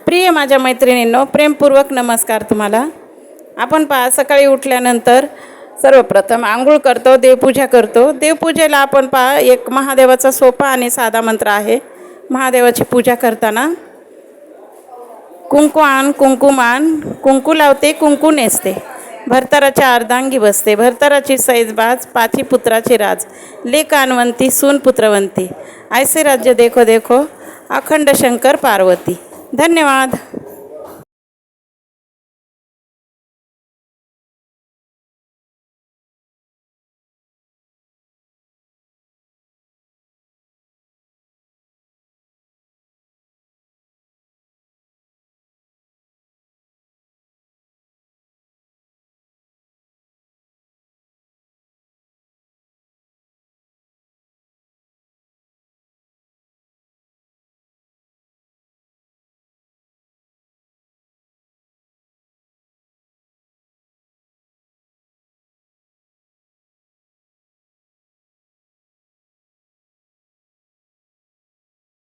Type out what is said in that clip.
प्रिय माझ्या मैत्रिणींनो, प्रेमपूर्वक नमस्कार तुम्हाला. आपण पहा, सकाळी उठल्यानंतर सर्वप्रथम आंघोळ करतो, देवपूजा करतो. देवपूजेला आपण पहा एक महादेवाचा सोपा आणि साधा मंत्र आहे. महादेवाची पूजा करताना कुंकू आण कुंकू मान, कुंकू लावते कुंकू नेसते, भरताराच्या अर्धांगी बसते, भरताराची सैजबाज, पाची पुत्राची राज, लेक आणवंती सून पुत्रवंती, ऐसे राज्य देखो देखो, अखंड शंकर पार्वती. धन्यवाद.